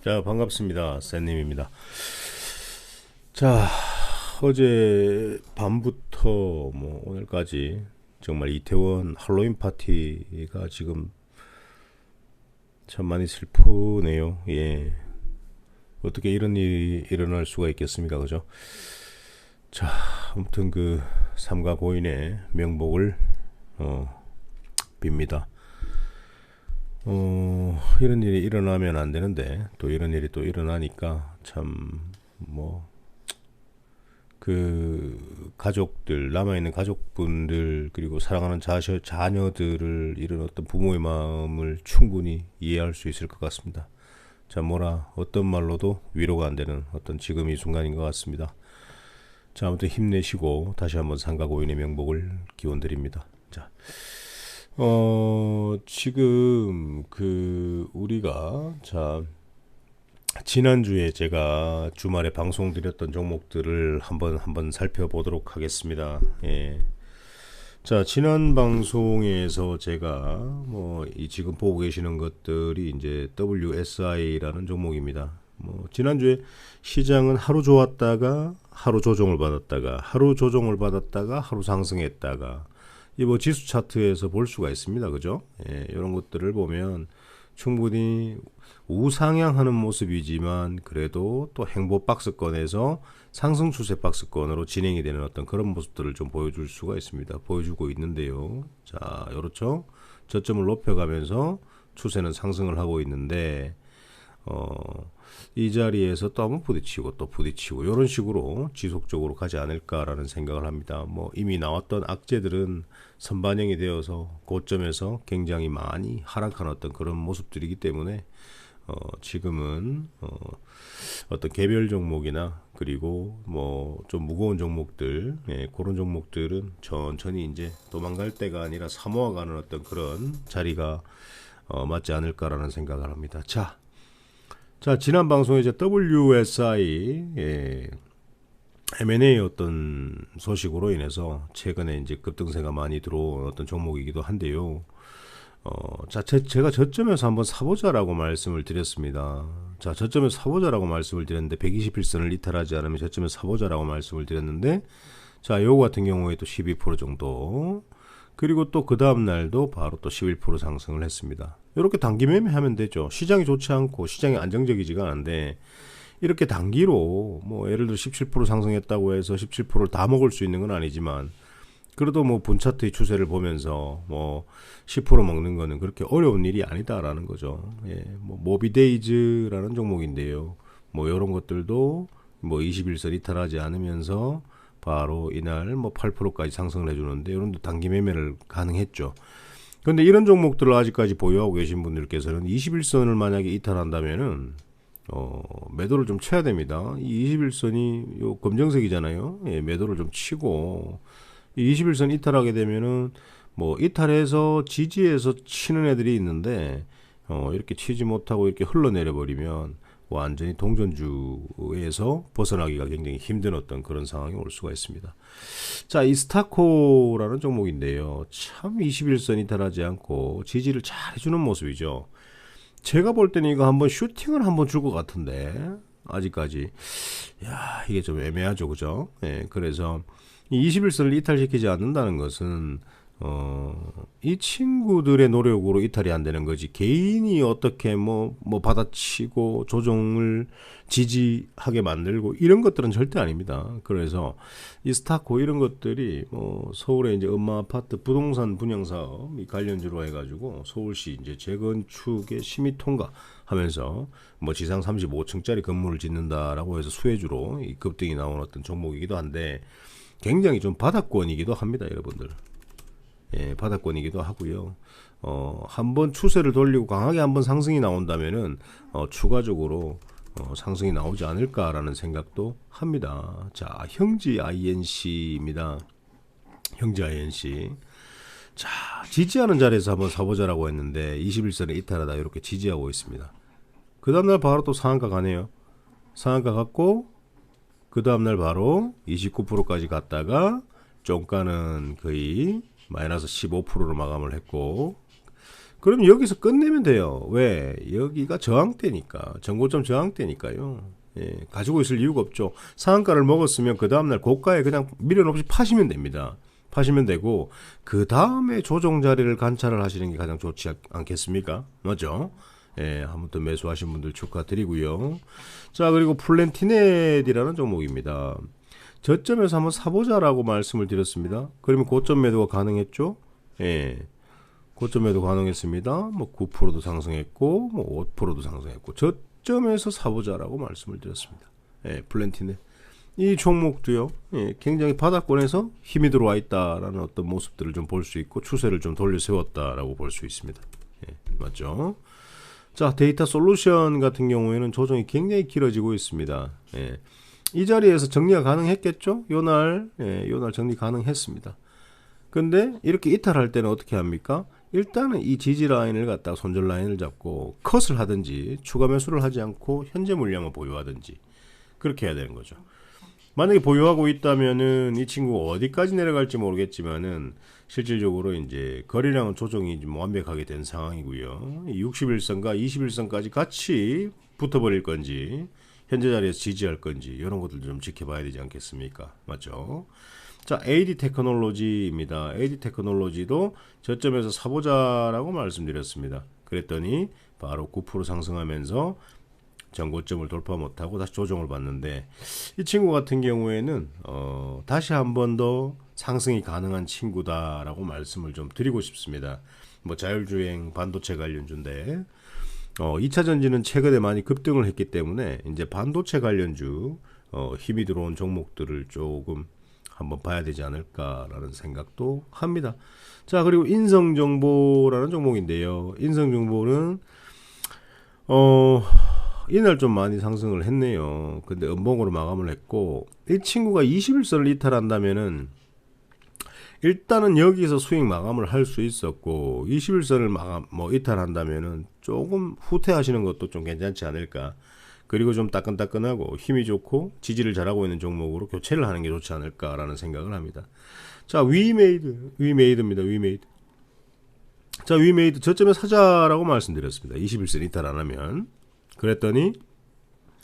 자, 반갑습니다. 샌님입니다. 자, 어제 밤부터 뭐 오늘까지 정말 이태원 할로윈 파티가 지금 참 많이 슬프네요. 예. 어떻게 이런 일이 일어날 수가 있겠습니까? 그죠? 자, 아무튼 그 삼가 고인의 명복을 빕니다. 이런 일이 일어나면 안 되는데 또 이런 일이 또 일어나니까 참 뭐 그 가족들, 남아있는 가족분들, 그리고 사랑하는 자녀들을 잃은 어떤 부모의 마음을 충분히 이해할 수 있을 것 같습니다. 자, 뭐라 어떤 말로도 위로가 안 되는 어떤 지금 이 순간인 것 같습니다. 자, 아무튼 힘내시고 다시 한번 상가고인의 명복을 기원드립니다. 자, 지금 우리가 자, 지난주에 제가 주말에 방송 드렸던 종목들을 한번 살펴보도록 하겠습니다. 예. 자, 지난 방송에서 제가 뭐 이 지금 보고 계시는 것들이 이제 WSI라는 종목입니다. 뭐 지난주에 시장은 하루 좋았다가 하루 조정을 받았다가 하루 상승했다가 이 뭐 지수 차트에서 볼 수가 있습니다. 그죠? 예, 이런 것들을 보면 충분히 우상향하는 모습이지만 그래도 또 행보 박스권에서 상승 추세 박스권으로 진행이 되는 어떤 그런 모습들을 좀 보여줄 수가 있습니다. 보여주고 있는데요. 자, 이렇죠. 저점을 높여가면서 추세는 상승을 하고 있는데 이 자리에서 또 한번 부딪히고 또 부딪히고 이런 식으로 지속적으로 가지 않을까라는 생각을 합니다. 뭐 이미 나왔던 악재들은 선반영이 되어서 고점에서 굉장히 많이 하락한 어떤 그런 모습들이기 때문에 지금은 어떤 개별 종목이나 그리고 뭐 좀 무거운 종목들, 예, 그런 종목들은 천천히 이제 도망갈 때가 아니라 사모아가는 어떤 그런 자리가 맞지 않을까라는 생각을 합니다. 자, 지난 방송에 이제 WSI M&A 어떤 소식으로 인해서 최근에 이제 급등세가 많이 들어온 어떤 종목이기도 한데요. 자, 제가 저점에서 한번 사보자라고 말씀을 드렸습니다. 자, 저점에서 사보자라고 말씀을 드렸는데 121선을 이탈하지 않으면 저점에서 사보자라고 말씀을 드렸는데, 자, 요거 같은 경우에 또 12% 정도, 그리고 또 그 다음 날도 바로 또 11% 상승을 했습니다. 이렇게 단기 매매하면 되죠. 시장이 좋지 않고 시장이 안정적이지가 않은데 이렇게 단기로 뭐 예를 들어 17% 상승했다고 해서 17%를 다 먹을 수 있는 건 아니지만 그래도 뭐 분차트의 추세를 보면서 뭐 10% 먹는 거는 그렇게 어려운 일이 아니다라는 거죠. 예, 뭐 모비데이즈라는 종목인데요. 뭐 이런 것들도 뭐 21선 이탈하지 않으면서 바로 이날 뭐 8%까지 상승을 해주는데 이런 단기 매매를 가능했죠. 그런데 이런 종목들을 아직까지 보유하고 계신 분들께서는 21선을 만약에 이탈한다면은 매도를 좀 쳐야 됩니다. 이 21선이 요 검정색이잖아요. 예, 매도를 좀 치고 이 21선 이탈하게 되면은 뭐 이탈해서 지지해서 치는 애들이 있는데 이렇게 치지 못하고 이렇게 흘러내려 버리면 완전히 동전주에서 벗어나기가 굉장히 힘든 어떤 그런 상황이 올 수가 있습니다. 자, 이 스타코라는 종목인데요. 참 21선 이탈하지 않고 지지를 잘 해주는 모습이죠. 제가 볼 때는 이거 한번 슈팅을 한번 줄 것 같은데 아직까지 야, 이게 좀 애매하죠. 그죠? 예, 그래서 이 21선을 이탈시키지 않는다는 것은 이 친구들의 노력으로 이탈이 안 되는 거지 개인이 어떻게 뭐 받아치고 조정을 지지하게 만들고 이런 것들은 절대 아닙니다. 그래서 이 스타코 이런 것들이 뭐 서울의 이제 음마 아파트 부동산 분양 사업 관련주로 해가지고 서울시 이제 재건축의 심의 통과하면서 뭐 지상 35층짜리 건물을 짓는다라고 해서 수혜주로 이 급등이 나온 어떤 종목이기도 한데 굉장히 좀 바닥권이기도 합니다, 여러분들. 예, 바닥권이기도 하고요. 한번 추세를 돌리고 강하게 한번 상승이 나온다면은 추가적으로 상승이 나오지 않을까라는 생각도 합니다. 자, 형지 INC입니다. 형지 INC. 자, 지지하는 자리에서 한번 사보자라고 했는데 21선에 이탈하다 이렇게 지지하고 있습니다. 그 다음날 바로 또 상한가 가네요. 상한가 갔고 그 다음날 바로 29%까지 갔다가 종가는 거의 마이너스 15%로 마감을 했고 그럼 여기서 끝내면 돼요. 왜? 여기가 저항대니까. 전고점 저항대니까요. 예, 가지고 있을 이유가 없죠. 상한가를 먹었으면 그 다음날 고가에 그냥 미련 없이 파시면 됩니다. 파시면 되고 그 다음에 조정 자리를 관찰을 하시는 게 가장 좋지 않겠습니까? 맞죠? 예, 아무튼 매수하신 분들 축하드리고요. 자, 그리고 플랜티넷이라는 종목입니다. 저점에서 한번 사보자라고 말씀을 드렸습니다. 그러면 고점 매도가 가능했죠? 예. 고점 매도 가능했습니다. 뭐 9%도 상승했고, 뭐 5%도 상승했고, 저점에서 사보자라고 말씀을 드렸습니다. 예, 플랜티넷. 이 종목도요, 예, 굉장히 바닥권에서 힘이 들어와 있다라는 어떤 모습들을 좀 볼 수 있고, 추세를 좀 돌려 세웠다라고 볼 수 있습니다. 예, 맞죠? 자, 데이터 솔루션 같은 경우에는 조정이 굉장히 길어지고 있습니다. 예, 이 자리에서 정리가 가능했겠죠? 요날 정리 가능했습니다. 근데 이렇게 이탈할 때는 어떻게 합니까? 일단은 이 지지 라인을 갖다가 손절 라인을 잡고 컷을 하든지 추가 매수를 하지 않고 현재 물량을 보유하든지 그렇게 해야 되는 거죠. 만약에 보유하고 있다면은 이 친구가 어디까지 내려갈지 모르겠지만은 실질적으로 이제 거래량은 조정이 좀 완벽하게 된 상황이고요. 61선과 21선까지 같이 붙어버릴 건지 현재 자리에서 지지할 건지 이런 것들 좀 지켜봐야 되지 않겠습니까? 맞죠? 자, AD 테크놀로지입니다. AD 테크놀로지도 저점에서 사보자라고 말씀드렸습니다. 그랬더니 바로 9% 상승하면서 전고점을 돌파 못하고 다시 조정을 받는데 이 친구 같은 경우에는 다시 한 번 더 상승이 가능한 친구다라고 말씀을 좀 드리고 싶습니다. 뭐 자율주행 반도체 관련주인데 2차 전지는 최근에 많이 급등을 했기 때문에 이제 반도체 관련주 힘이 들어온 종목들을 조금 한번 봐야 되지 않을까라는 생각도 합니다. 자, 그리고 인성정보라는 종목인데요. 인성정보는 이날 좀 많이 상승을 했네요. 근데 음봉으로 마감을 했고 이 친구가 21선을 이탈한다면은 일단은 여기서 수익 마감을 할 수 있었고 21선을 이탈한다면은 조금 후퇴하시는 것도 좀 괜찮지 않을까. 그리고 좀 따끈따끈하고 힘이 좋고 지지를 잘하고 있는 종목으로 교체를 하는 게 좋지 않을까라는 생각을 합니다. 자, 위메이드입니다. 위메이드. 자, 위메이드 저점에 사자라고 말씀드렸습니다. 21선 이탈 안 하면. 그랬더니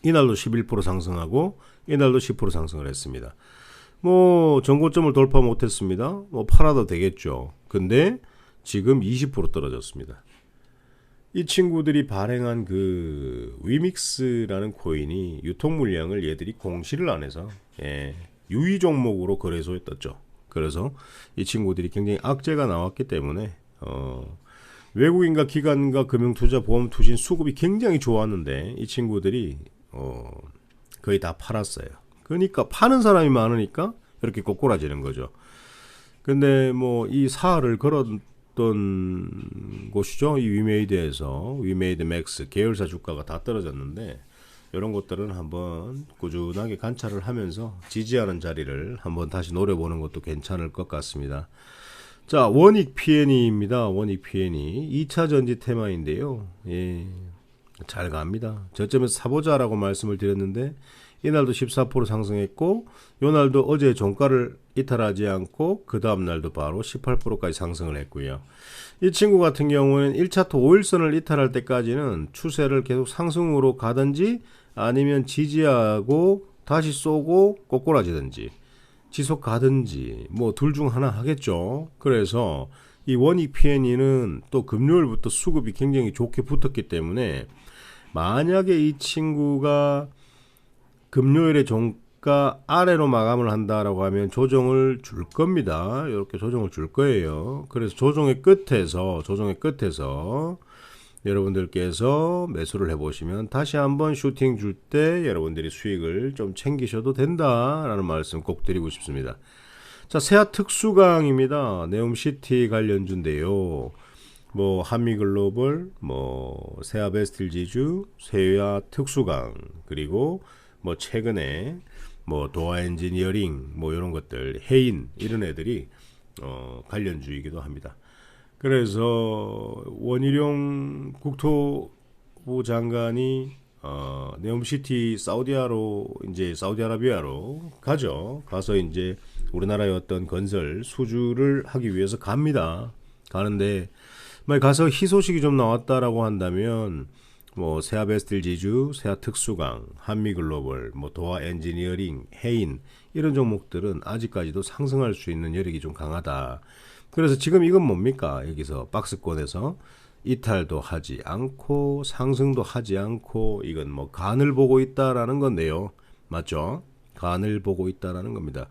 이날도 11% 상승하고 이날도 10% 상승을 했습니다. 뭐 전고점을 돌파 못했습니다. 뭐 팔아도 되겠죠. 근데 지금 20% 떨어졌습니다. 이 친구들이 발행한 그 위믹스라는 코인이 유통 물량을 얘들이 공시를 안 해서 유의 종목으로 거래소에 떴죠. 그래서 이 친구들이 굉장히 악재가 나왔기 때문에 외국인과 기관과 금융투자 보험 투신 수급이 굉장히 좋았는데 이 친구들이 거의 다 팔았어요. 그러니까 파는 사람이 많으니까 이렇게 꼬꾸라지는 거죠. 근데 뭐 이 사활을 걸었던 곳이죠. 이 위메이드에서 위메이드 맥스 계열사 주가가 다 떨어졌는데 이런 것들은 한번 꾸준하게 관찰을 하면서 지지하는 자리를 한번 다시 노려보는 것도 괜찮을 것 같습니다. 자, 원익 P&E입니다. 원익 P&E 2차 전지 테마인데요. 예, 잘 갑니다. 저점에서 사보자라고 말씀을 드렸는데 이날도 14% 상승했고 요날도 어제 종가를 이탈하지 않고 그 다음 날도 바로 18%까지 상승을 했고요. 이 친구 같은 경우는 1차트 5일선을 이탈할 때까지는 추세를 계속 상승으로 가든지 아니면 지지하고 다시 쏘고 꼬꾸라지든지 지속 가든지 뭐 둘 중 하나 하겠죠. 그래서 이 원익 P&E는 또 금요일부터 수급이 굉장히 좋게 붙었기 때문에 만약에 이 친구가 금요일에 종가 아래로 마감을 한다라고 하면 조정을 줄 겁니다. 이렇게 조정을 줄 거예요. 그래서 조정의 끝에서 여러분들께서 매수를 해보시면 다시 한번 슈팅 줄 때 여러분들이 수익을 좀 챙기셔도 된다라는 말씀 꼭 드리고 싶습니다. 자, 세아 특수강입니다. 네옴시티 관련주인데요. 뭐 한미글로벌, 뭐 세아베스틸지주, 세아 특수강, 그리고 뭐 최근에 뭐 도화엔지니어링 뭐 이런 것들, 해인 이런 애들이 관련주이기도 합니다. 그래서 원희룡 국토부 장관이 네옴시티 사우디아라비아로 가죠. 가서 이제 우리나라의 어떤 건설 수주를 하기 위해서 갑니다. 가는데 만약 가서 희소식이 좀 나왔다라고 한다면 뭐 세아베스틸 지주, 세아특수강, 한미글로벌, 뭐 도화 엔지니어링, 해인 이런 종목들은 아직까지도 상승할 수 있는 여력이 좀 강하다. 그래서 지금 이건 뭡니까? 여기서 박스권에서 이탈도 하지 않고 상승도 하지 않고 이건 뭐 간을 보고 있다라는 건데요. 맞죠? 간을 보고 있다라는 겁니다.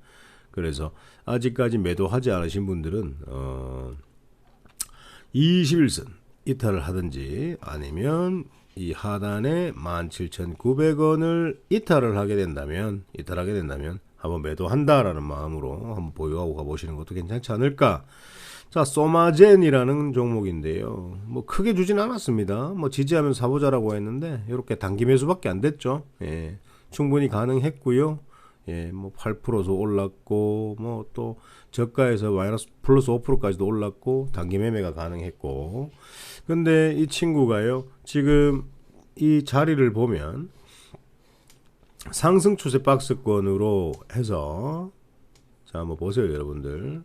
그래서 아직까지 매도하지 않으신 분들은 21선 이탈을 하든지 아니면 이 하단에 17,900원을 이탈을 하게 된다면 한번 매도한다라는 마음으로 한번 보유하고 가보시는 것도 괜찮지 않을까. 자, 소마젠이라는 종목인데요. 뭐 크게 주진 않았습니다. 뭐 지지하면 사보자라고 했는데 이렇게 단기 매수밖에 안 됐죠. 예, 충분히 가능했고요. 예, 뭐 8%서 올랐고 뭐 또 저가에서 마이너스 플러스 5%까지도 올랐고 단기 매매가 가능했고. 근데 이 친구가요, 지금 이 자리를 보면 상승 추세 박스권으로 해서 자, 한번 보세요, 여러분들.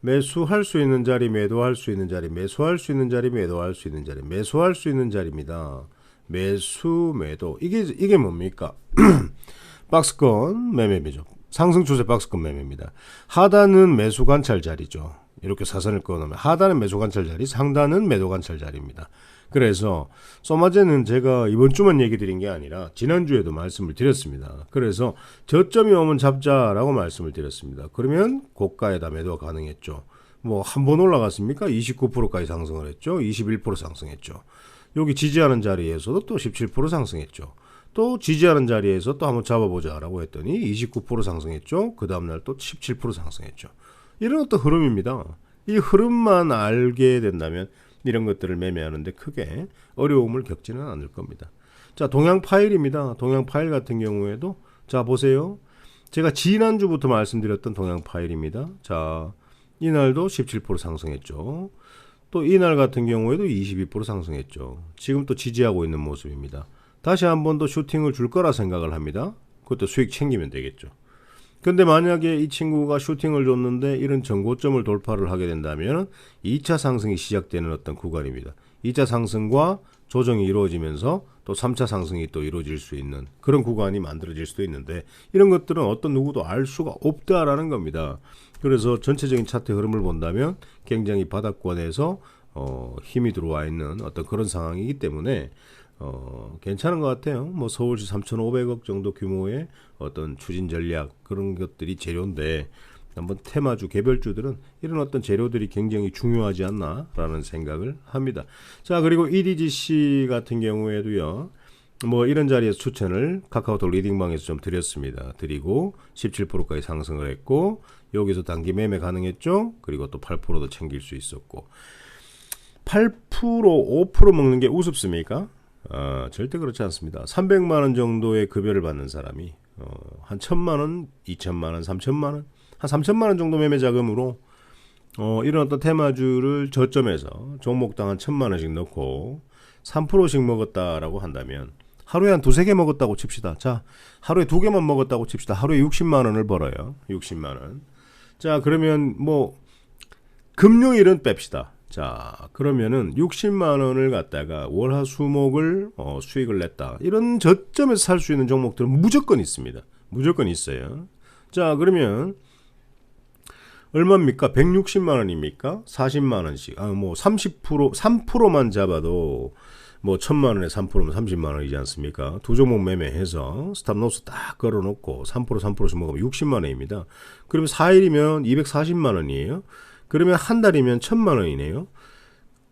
매수할 수 있는 자리, 매도할 수 있는 자리, 매수할 수 있는 자리, 매도할 수 있는 자리, 매수할 수 있는 자리입니다. 매수, 매도. 이게 뭡니까? 박스권 매매죠. 상승 추세 박스권 매매입니다. 하단은 매수 관찰 자리죠. 이렇게 사선을 그어놓으면 하단은 매수 관찰 자리, 상단은 매도 관찰 자리입니다. 그래서 소마제는 제가 이번 주만 얘기 드린 게 아니라 지난주에도 말씀을 드렸습니다. 그래서 저점이 오면 잡자라고 말씀을 드렸습니다. 그러면 고가에다 매도가 가능했죠. 뭐 한 번 올라갔습니까? 29%까지 상승을 했죠. 21% 상승했죠. 여기 지지하는 자리에서도 또 17% 상승했죠. 또 지지하는 자리에서 또 한번 잡아보자라고 했더니 29% 상승했죠. 그 다음날 또 17% 상승했죠. 이런 어떤 흐름입니다. 이 흐름만 알게 된다면 이런 것들을 매매하는데 크게 어려움을 겪지는 않을 겁니다. 자, 동양 파일입니다. 동양 파일 같은 경우에도 자, 보세요. 제가 지난주부터 말씀드렸던 동양 파일입니다. 자, 이날도 17% 상승했죠. 또 이날 같은 경우에도 22% 상승했죠. 지금 또 지지하고 있는 모습입니다. 다시 한 번 더 슈팅을 줄 거라 생각을 합니다. 그것도 수익 챙기면 되겠죠. 근데 만약에 이 친구가 슈팅을 줬는데 이런 전고점을 돌파를 하게 된다면 2차 상승이 시작되는 어떤 구간입니다. 2차 상승과 조정이 이루어지면서 또 3차 상승이 또 이루어질 수 있는 그런 구간이 만들어질 수도 있는데 이런 것들은 어떤 누구도 알 수가 없다라는 겁니다. 그래서 전체적인 차트 흐름을 본다면 굉장히 바닥권에서 힘이 들어와 있는 어떤 그런 상황이기 때문에 괜찮은 것 같아요. 뭐 서울시 3,500억 정도 규모의 어떤 추진 전략 그런 것들이 재료인데 한번 테마주 개별주들은 이런 어떤 재료들이 굉장히 중요하지 않나라는 생각을 합니다. 자, 그리고 EDGC 같은 경우에도요. 뭐 이런 자리에서 추천을 카카오톡 리딩방에서 좀 드렸습니다. 드리고 17%까지 상승을 했고 여기서 단기 매매 가능했죠. 그리고 또 8%도 챙길 수 있었고 8% 5% 먹는 게 우습습니까? 절대 그렇지 않습니다. 300만 원 정도의 급여를 받는 사람이 한 1,000만 원, 2,000만 원, 3,000만 원, 한 3,000만 원 정도 매매 자금으로 이런 어떤 테마주를 저점에서 종목당 한 1,000만 원씩 넣고 3%씩 먹었다라고 한다면 하루에 한 두세 개 먹었다고 칩시다. 자, 하루에 2개만 먹었다고 칩시다. 하루에 60만 원을 벌어요. 60만 원. 자, 그러면 뭐 금요일은 뺍시다. 자, 그러면은 60만 원을 갖다가 월화수목을 수익을 냈다. 이런 저점에서 살 수 있는 종목들은 무조건 있습니다. 무조건 있어요. 자, 그러면 얼마입니까? 160만 원입니까? 40만 원씩. 뭐 30%, 3%만 잡아도 뭐 1,000만 원에 3%면 30만 원이지 않습니까? 두 종목 매매해서 스탑로스 딱 걸어놓고 3% 3%씩 먹으면 60만 원입니다. 그러면 4일이면 240만 원이에요. 그러면 한 달이면 1,000만 원이네요.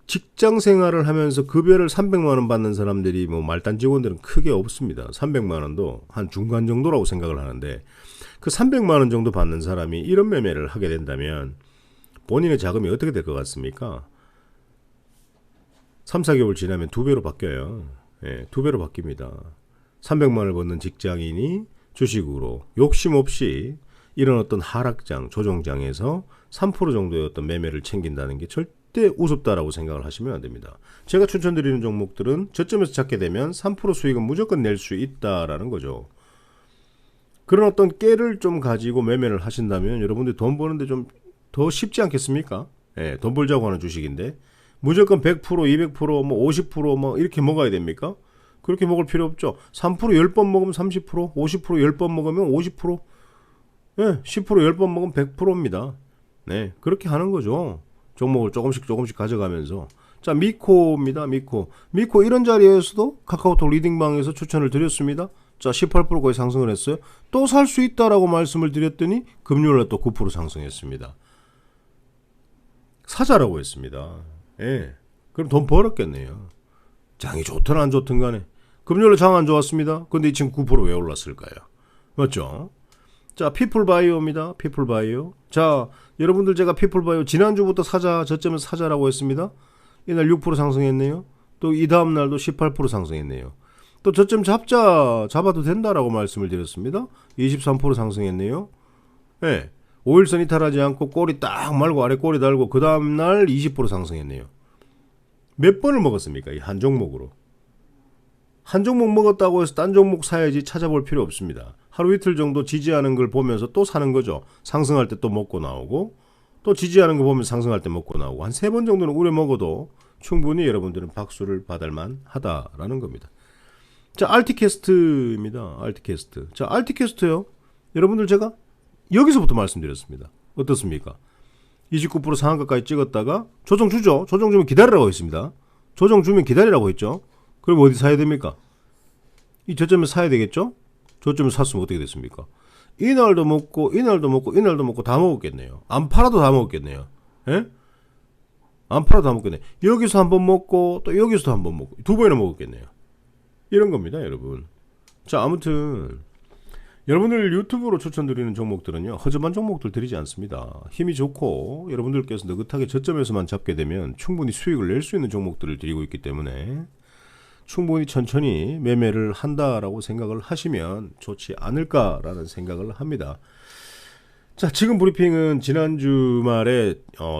직장 생활을 하면서 급여를 300만 원 받는 사람들이 뭐 말단 직원들은 크게 없습니다. 300만 원도 한 중간 정도라고 생각을 하는데 그 300만 원 정도 받는 사람이 이런 매매를 하게 된다면 본인의 자금이 어떻게 될 것 같습니까? 3, 4개월 지나면 2배로 바뀌어요. 예, 2배로 바뀝니다. 300만 원을 받는 직장인이 주식으로 욕심 없이 이런 어떤 하락장, 조정장에서 3% 정도의 어떤 매매를 챙긴다는 게 절대 우습다라고 생각을 하시면 안 됩니다. 제가 추천드리는 종목들은 저점에서 찾게 되면 3% 수익은 무조건 낼 수 있다라는 거죠. 그런 어떤 깨를 좀 가지고 매매를 하신다면 여러분들이 돈 버는데 좀 더 쉽지 않겠습니까? 예, 돈 벌자고 하는 주식인데 무조건 100%, 200%, 50% 이렇게 먹어야 됩니까? 그렇게 먹을 필요 없죠. 3% 10번 먹으면 30%, 50% 10번 먹으면 50%, 예, 10% 10번 먹으면 100%입니다. 네, 그렇게 하는 거죠. 종목을 조금씩 가져가면서. 자, 미코입니다. 미코 이런 자리에서도 카카오톡 리딩방에서 추천을 드렸습니다. 자, 18% 거의 상승을 했어요. 또 살 수 있다라고 말씀을 드렸더니 금요일에 또 9% 상승했습니다. 사자라고 했습니다. 예, 그럼 돈 벌었겠네요. 장이 좋든 안 좋든 간에. 금요일에 장 안 좋았습니다. 근데 이 친구 9%왜 올랐을까요? 맞죠? 자, 피플바이오입니다. 피플바이오. 자, 여러분들 제가 피플바이오 지난주부터 사자, 저점에서 사자라고 했습니다. 이날 6% 상승했네요. 또 이 다음 날도 18% 상승했네요. 또 저점 잡아도 된다라고 말씀을 드렸습니다. 23% 상승했네요. 예. 5일선 이탈하지 않고 꼬리 딱 말고 아래 꼬리 달고 그 다음 날 20% 상승했네요. 몇 번을 먹었습니까? 이 한 종목으로. 한 종목 먹었다고 해서 딴 종목 사야지 찾아볼 필요 없습니다. 하루 이틀 정도 지지하는 걸 보면서 또 사는 거죠. 상승할 때 또 먹고 나오고 또 지지하는 거 보면 상승할 때 먹고 나오고 한 3번 정도는 우려 먹어도 충분히 여러분들은 박수를 받을 만하다라는 겁니다. 자, 알티캐스트입니다. 알티캐스트. 자, 알티캐스트요. 여러분들 제가 여기서부터 말씀드렸습니다. 어떻습니까? 29% 상한가까지 찍었다가 조정 주죠. 조정 주면 기다리라고 했습니다. 조정 주면 기다리라고 했죠. 그럼 어디 사야 됩니까? 이 저점에 사야 되겠죠? 저점에 샀으면 어떻게 됐습니까? 이날도 먹고 이날도 먹고 이날도 먹고 다 먹었겠네요. 안 팔아도 다 먹었겠네요. 예? 안 팔아도 다 먹겠네요. 여기서 한번 먹고 또 여기서도 한번 먹고 두 번이나 먹었겠네요. 이런 겁니다, 여러분. 자, 아무튼 여러분들 유튜브로 추천드리는 종목들은요, 허접한 종목들 드리지 않습니다. 힘이 좋고 여러분들께서 느긋하게 저점에서만 잡게 되면 충분히 수익을 낼 수 있는 종목들을 드리고 있기 때문에 충분히 천천히 매매를 한다라고 생각을 하시면 좋지 않을까라는 생각을 합니다. 자, 지금 브리핑은 지난 주말에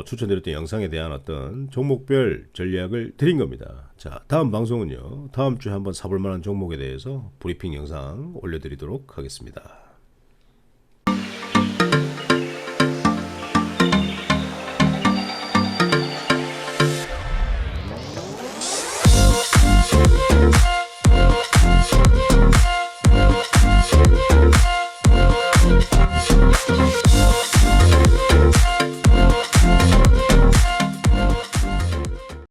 추천드렸던 영상에 대한 어떤 종목별 전략을 드린 겁니다. 자, 다음 방송은요, 다음 주에 한번 사볼 만한 종목에 대해서 브리핑 영상 올려드리도록 하겠습니다.